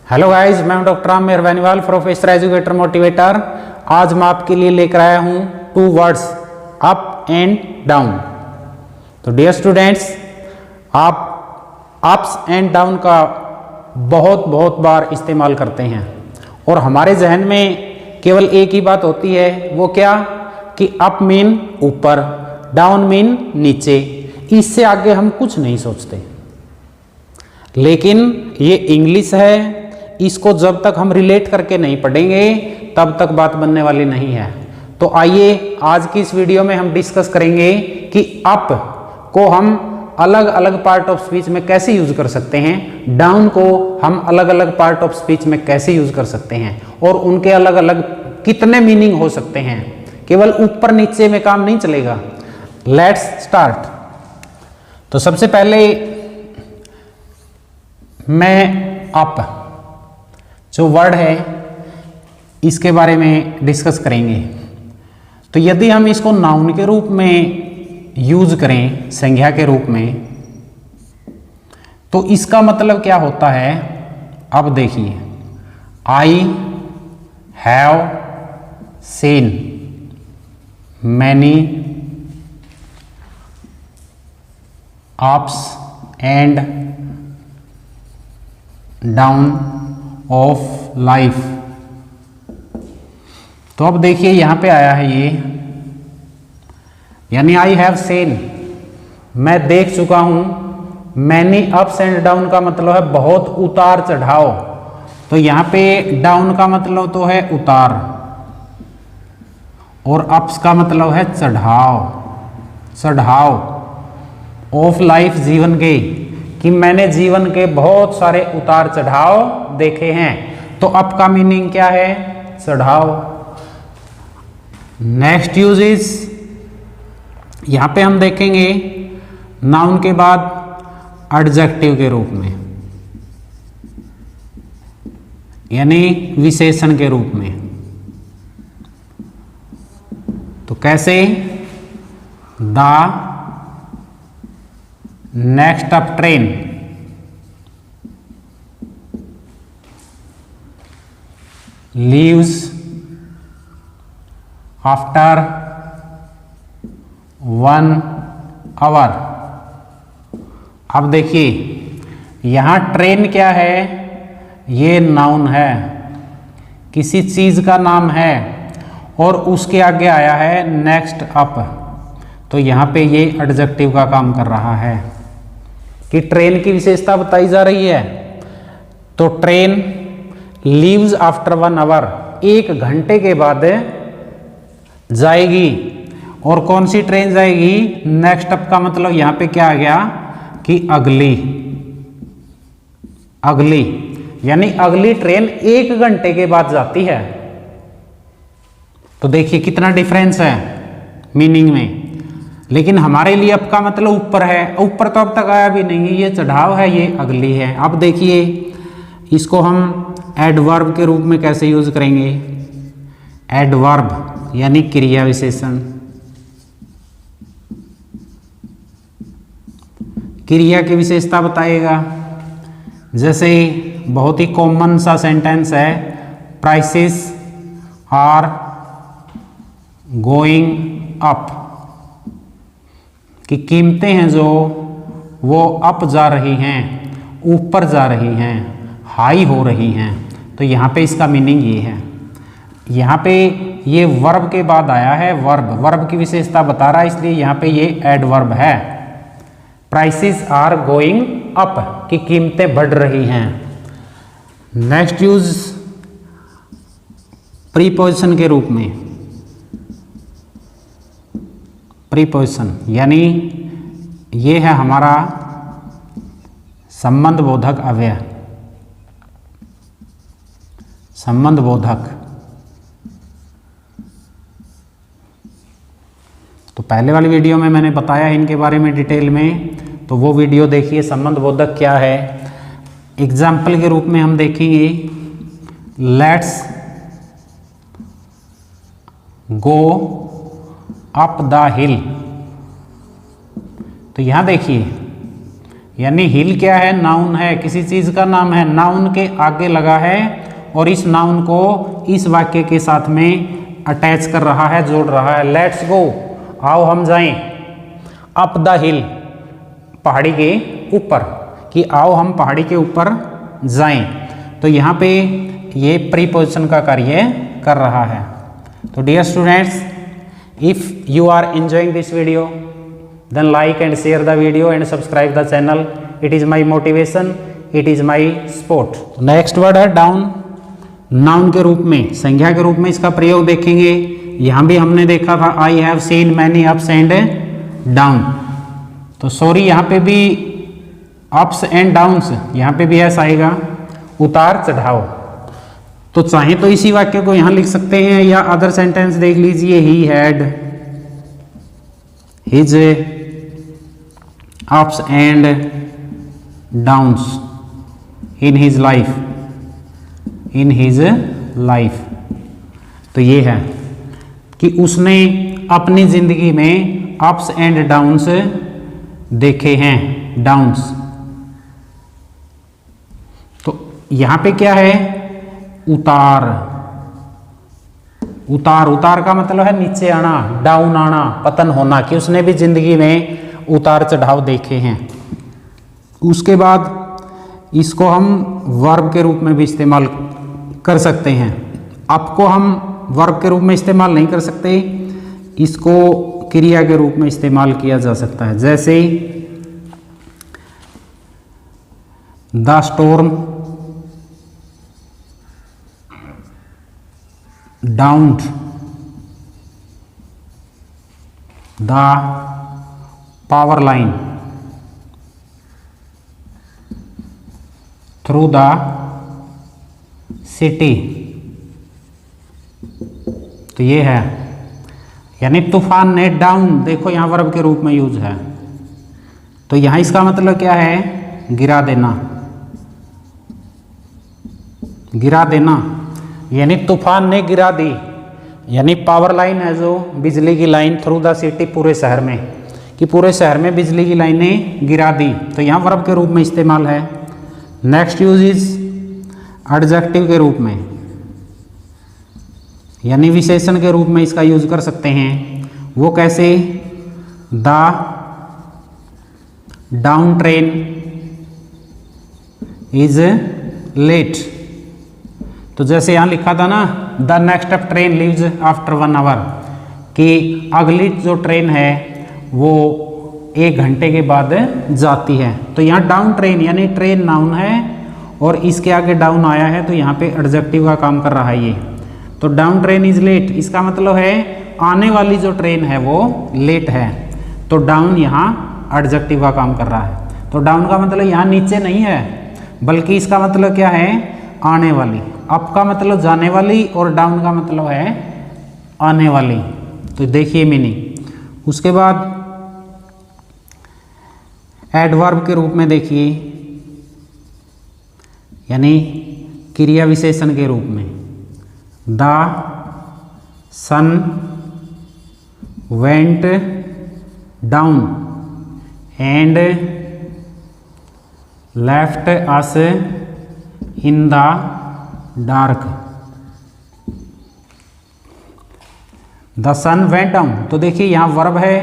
Hello guys, मैं हूं doctor Aamir Beniwal, professor educator motivator. आज मैं आपके लिए लेकर आया हूं 2 वर्ड्स अप एंड डाउन। तो डियर स्टूडेंट्स, आप अप्स एंड डाउन का बहुत बार इस्तेमाल करते हैं और हमारे जहन में केवल एक ही बात होती है, वो क्या कि अप मीन ऊपर, डाउन मीन नीचे। इससे आगे हम कुछ नहीं सोचते। लेकिन ये इंग्लिश है, इसको जब तक हम रिलेट करके नहीं पढ़ेंगे तब तक बात बनने वाली नहीं है। तो आइए आज की इस वीडियो में हम डिस्कस करेंगे कि अप को हम अलग अलग पार्ट ऑफ स्पीच में कैसे यूज कर सकते हैं, डाउन को हम अलग अलग पार्ट ऑफ स्पीच में कैसे यूज कर सकते हैं और उनके अलग अलग कितने मीनिंग हो सकते हैं। केवल ऊपर नीचे में काम नहीं चलेगा। Let's start. तो सबसे पहले मैं अप जो वर्ड है इसके बारे में डिस्कस करेंगे। तो यदि हम इसको नाउन के रूप में यूज करें, संज्ञा के रूप में, तो इसका मतलब क्या होता है। अब देखिए, I have seen many ups and down of life. तो अब देखिए यहां पे आया है ये, यानी आई हैव सीन, मैं देख चुका हूं। मैनी अप्स एंड डाउन का मतलब है बहुत उतार चढ़ाव। तो यहां पे डाउन का मतलब तो है उतार और अप्स का मतलब है चढ़ाव ऑफ लाइफ, जीवन के, कि मैंने जीवन के बहुत सारे उतार चढ़ाव देखे हैं। तो अप का मीनिंग क्या है? चढ़ाव। नेक्स्ट यूज इज, यहां पे हम देखेंगे नाउन के बाद एडजेक्टिव के रूप में, यानी विशेषण के रूप में। तो कैसे? The next up train leaves after 1 hour. अब देखिए यहां ट्रेन क्या है? ये नाउन है, किसी चीज का नाम है और उसके आगे आया है नेक्स्ट अप। तो यहां पे ये एडजेक्टिव का काम कर रहा है कि ट्रेन की विशेषता बताई जा रही है। तो ट्रेन लीव्स आफ्टर 1 आवर, 1 घंटे के बाद जाएगी। और कौन सी ट्रेन जाएगी? नेक्स्ट अप का मतलब यहां पे क्या आ गया कि अगली, यानी अगली ट्रेन 1 घंटे के बाद जाती है। तो देखिए कितना डिफरेंस है मीनिंग में। लेकिन हमारे लिए अप का मतलब ऊपर है, ऊपर तो अब तक आया भी नहीं, ये चढ़ाव है, ये अगली है। अब देखिए इसको हम एडवर्ब के रूप में कैसे यूज करेंगे। एडवर्ब यानी क्रिया विशेषण, क्रिया की विशेषता बताएगा। जैसे बहुत ही कॉमन सा सेंटेंस है, प्राइसेस आर गोइंग अप, कि कीमतें हैं जो वो अप जा रही हैं, ऊपर जा रही हैं, हाई हो रही हैं। तो यहाँ पे इसका मीनिंग ये है। यहाँ पे ये वर्ब के बाद आया है, वर्ब की विशेषता बता रहा है, इसलिए यहाँ पे ये एडवर्ब है। प्राइसेस आर गोइंग अप, कि कीमतें बढ़ रही हैं। नेक्स्ट यूज प्रीपोजिशन के रूप में, प्रीपोजिशन यानी ये है हमारा संबंध बोधक अव्यय, संबंध बोधक। तो पहले वाली वीडियो में मैंने बताया इनके बारे में डिटेल में, तो वो वीडियो देखिए। संबंध बोधक क्या है, एग्जाम्पल के रूप में हम देखेंगे। लेट्स गो अप द हिल। तो यहां देखिए यानी हिल क्या है, नाउन है, किसी चीज का नाम है, नाउन के आगे लगा है और इस नाउन को इस वाक्य के साथ में अटैच कर रहा है, जोड़ रहा है। लेट्स गो, आओ हम जाएं, अप द हिल, पहाड़ी के ऊपर, कि आओ हम पहाड़ी के ऊपर जाएं। तो यहाँ पे ये प्रीपोजिशन का कार्य कर रहा है। तो dear students, if you are enjoying this video then like and share the video and subscribe the channel. It is my motivation, it is my support. Next word है डाउन। नाउन के रूप में, संज्ञा के रूप में इसका प्रयोग देखेंगे। यहां भी हमने देखा था I have seen many ups and down. तो सॉरी, यहाँ पे भी अप्स एंड डाउन्स, यहाँ पे भी ऐसा आएगा, उतार चढ़ाव। तो चाहे तो इसी वाक्य को यहां लिख सकते हैं या अदर सेंटेंस देख लीजिए, he had his ups and downs in his life, in his life. तो ये है कि उसने अपनी जिंदगी में अप्स एंड डाउन्स देखे हैं, डाउन्स। तो यहां पे क्या है, उतार। उतार, उतार का मतलब है नीचे आना, डाउन आना, पतन होना, कि उसने भी जिंदगी में उतार चढ़ाव देखे हैं। उसके बाद इसको हम वर्ब के रूप में भी इस्तेमाल कर सकते हैं। अप को हम वर्ब के रूप में इस्तेमाल नहीं कर सकते, इसको क्रिया के रूप में इस्तेमाल किया जा सकता है। जैसे the storm downed the power line through the city. तो ये है, यानी तूफान ने डाउन, देखो यहां वर्ब के रूप में यूज है। तो यहां इसका मतलब क्या है, गिरा देना, गिरा देना, यानी तूफान ने गिरा दी। यानी पावर लाइन है जो बिजली की लाइन, थ्रू द सिटी, पूरे शहर में, कि पूरे शहर में बिजली की लाइनें गिरा दी। तो यहां वर्ब के रूप में इस्तेमाल है। नेक्स्ट यूज इज एडजेक्टिव के रूप में, यानी विशेषण के रूप में इसका यूज कर सकते हैं। वो कैसे, the down train is late. तो जैसे यहां लिखा था ना, the next up train leaves after 1 hour, कि अगली जो ट्रेन है वो 1 घंटे के बाद जाती है। तो यहाँ डाउन ट्रेन, यानी ट्रेन नाउन है और इसके आगे डाउन आया है, तो यहाँ पे एडजेक्टिव का काम कर रहा है ये। तो डाउन ट्रेन इज लेट, इसका मतलब है आने वाली जो ट्रेन है वो लेट है। तो डाउन यहाँ एडजेक्टिव का काम कर रहा है। तो डाउन का मतलब यहाँ नीचे नहीं है, बल्कि इसका मतलब क्या है, आने वाली। अप का मतलब जाने वाली और डाउन का मतलब है आने वाली। तो देखिए मीनिंग। उसके बाद एडवर्ब के रूप में देखिए, यानी क्रिया विशेषण के रूप में, the sun went down and left us in the dark. The sun went down, तो देखिए यहाँ वर्ब है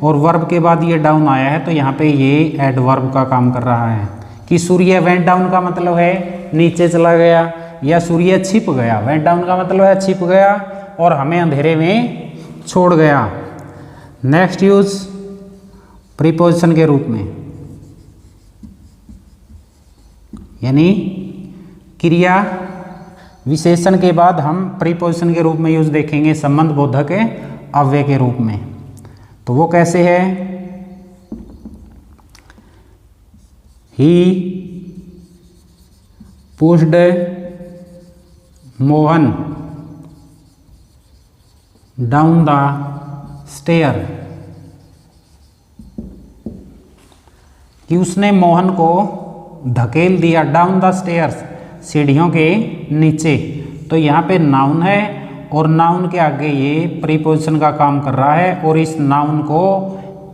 और वर्ब के बाद ये डाउन आया है, तो यहाँ पे ये एडवर्ब का काम कर रहा है कि सूर्य वेंट डाउन का मतलब है नीचे चला गया, या सूर्य छिप गया। वेंट डाउन का मतलब है छिप गया और हमें अंधेरे में छोड़ गया। नेक्स्ट यूज प्रीपोजिशन के रूप में, यानी क्रिया विशेषण के बाद हम प्रीपोजिशन के रूप में यूज देखेंगे संबंध बोधक अव्यय के रूप में। तो वो कैसे है, he pushed Mohan down the stair, कि उसने मोहन को धकेल दिया, डाउन द स्टेयर्स, सीढ़ियों के नीचे। तो यहाँ पे नाउन है और नाउन के आगे ये प्रीपोजिशन का काम कर रहा है और इस नाउन को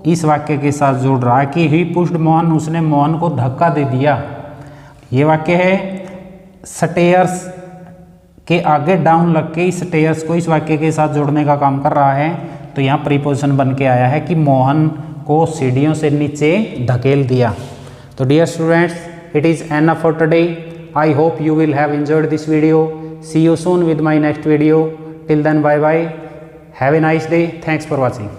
इस वाक्य के साथ जोड़ रहा है कि ही पुश्ड मोहन, उसने मोहन को धक्का दे दिया। ये वाक्य है स्टेयर्स के आगे डाउन लग के इस स्टेयर्स को इस वाक्य के साथ जोड़ने का काम कर रहा है। तो यहाँ प्रीपोजिशन बन के आया है कि मोहन को सीढ़ियों से नीचे धकेल दिया। तो dear students, it is enough for today. I hope you will have enjoyed this video. See you soon with my next video. Till then, bye bye. Have a nice day. Thanks for watching.